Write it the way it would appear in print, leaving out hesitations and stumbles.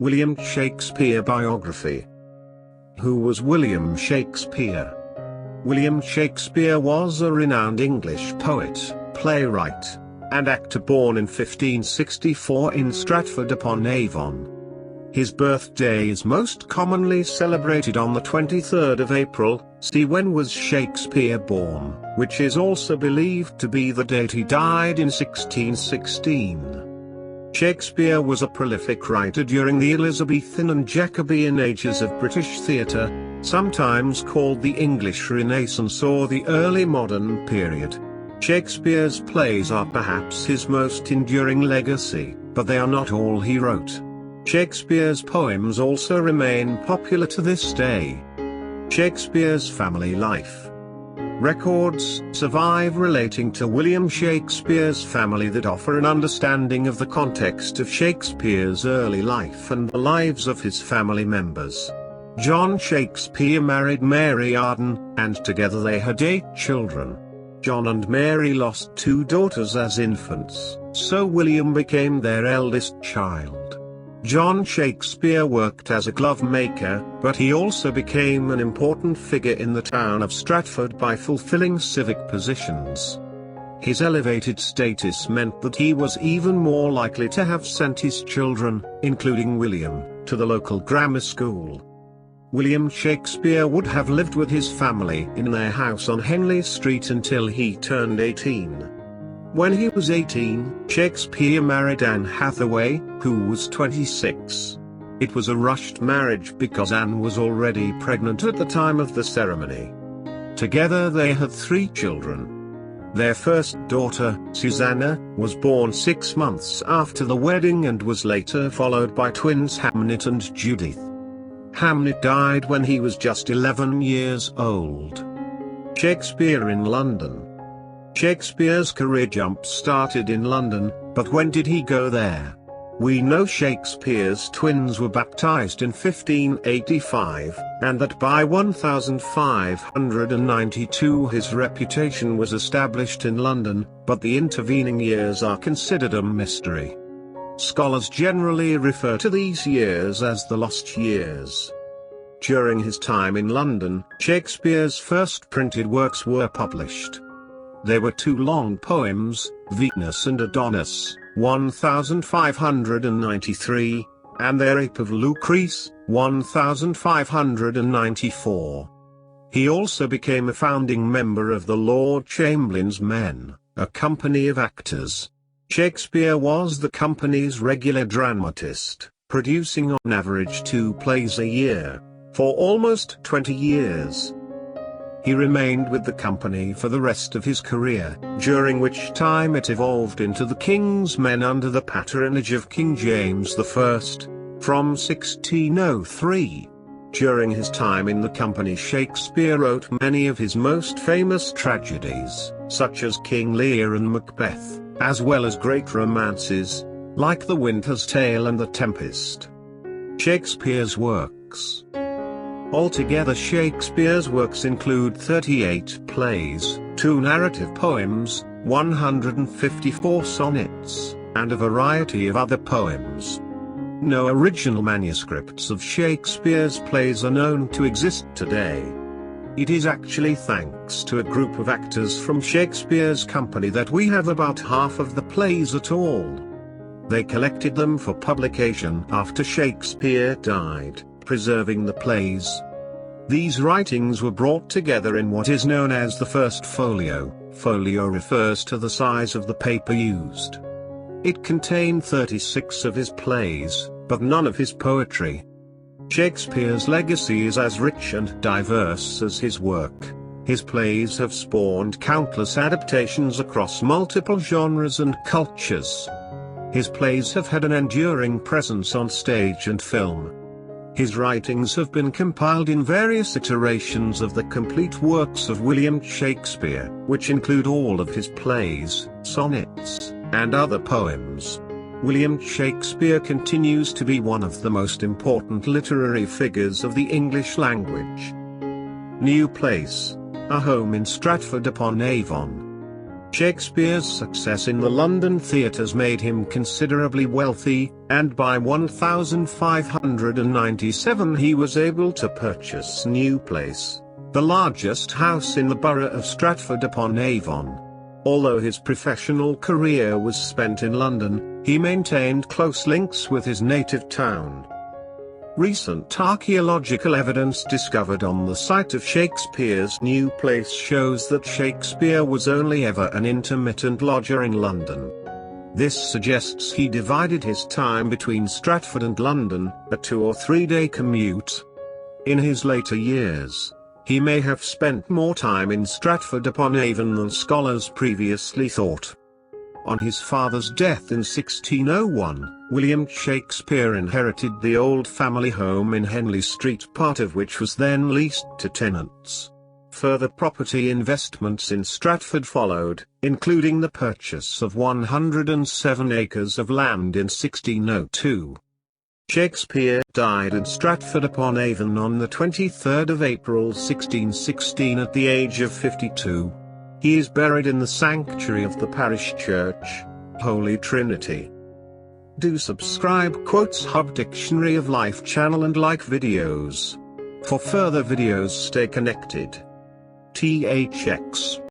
William Shakespeare Biography. Who was William Shakespeare? William Shakespeare was a renowned English poet, playwright, and actor born in 1564 in Stratford-upon-Avon. His birthday is most commonly celebrated on the 23rd of April. See when was Shakespeare born, which is also believed to be the date he died in 1616. Shakespeare was a prolific writer during the Elizabethan and Jacobean ages of British theatre, sometimes called the English Renaissance or the early modern period. Shakespeare's plays are perhaps his most enduring legacy, but they are not all he wrote. Shakespeare's poems also remain popular to this day. Shakespeare's family life. Records survive relating to William Shakespeare's family that offer an understanding of the context of Shakespeare's early life and the lives of his family members. John Shakespeare married Mary Arden, and together they had 8 children. John and Mary lost 2 daughters as infants, so William became their eldest child. John Shakespeare worked as a glove maker, but he also became an important figure in the town of Stratford by fulfilling civic positions. His elevated status meant that he was even more likely to have sent his children, including William, to the local grammar school. William Shakespeare would have lived with his family in their house on Henley Street until he turned 18. When he was 18, Shakespeare married Anne Hathaway, who was 26. It was a rushed marriage because Anne was already pregnant at the time of the ceremony. Together they had 3 children. Their first daughter, Susanna, was born 6 months after the wedding and was later followed by twins Hamnet and Judith. Hamnet died when he was just 11 years old. Shakespeare in London. Shakespeare's career jump started in London, but when did he go there? We know Shakespeare's twins were baptized in 1585, and that by 1592 his reputation was established in London, but the intervening years are considered a mystery. Scholars generally refer to these years as the lost years. During his time in London, Shakespeare's first printed works were published. They were 2 long poems, Venus and Adonis, 1593, and The Rape of Lucrece, 1594. He also became a founding member of the Lord Chamberlain's Men, a company of actors. Shakespeare was the company's regular dramatist, producing on average 2 plays a year, for almost 20 years. He remained with the company for the rest of his career, during which time it evolved into the King's Men under the patronage of King James I, from 1603. During his time in the company, Shakespeare wrote many of his most famous tragedies, such as King Lear and Macbeth, as well as great romances, like The Winter's Tale and The Tempest. Shakespeare's works. Altogether, Shakespeare's works include 38 plays, 2 narrative poems, 154 sonnets, and a variety of other poems. No original manuscripts of Shakespeare's plays are known to exist today. It is actually thanks to a group of actors from Shakespeare's company that we have about half of the plays at all. They collected them for publication after Shakespeare died, preserving the plays. These writings were brought together in what is known as the First Folio. Folio refers to the size of the paper used. It contained 36 of his plays, but none of his poetry. Shakespeare's legacy is as rich and diverse as his work. His plays have spawned countless adaptations across multiple genres and cultures. His plays have had an enduring presence on stage and film. His writings have been compiled in various iterations of the complete works of William Shakespeare, which include all of his plays, sonnets, and other poems. William Shakespeare continues to be one of the most important literary figures of the English language. New place, a home in Stratford-upon-Avon. Shakespeare's success in the London theatres made him considerably wealthy, and by 1597 he was able to purchase New Place, the largest house in the borough of Stratford-upon-Avon. Although his professional career was spent in London, he maintained close links with his native town. Recent archaeological evidence discovered on the site of Shakespeare's New Place shows that Shakespeare was only ever an intermittent lodger in London. This suggests he divided his time between Stratford and London, a 2 or 3 day commute. In his later years, he may have spent more time in Stratford-upon-Avon than scholars previously thought. On his father's death in 1601, William Shakespeare inherited the old family home in Henley Street, part of which was then leased to tenants. Further property investments in Stratford followed, including the purchase of 107 acres of land in 1602. Shakespeare died at Stratford-upon-Avon on the 23rd of April 1616 at the age of 52. He is buried in the sanctuary of the parish church, Holy Trinity. Do subscribe Hub Dictionary of Life channel and like videos. For further videos, stay connected. THX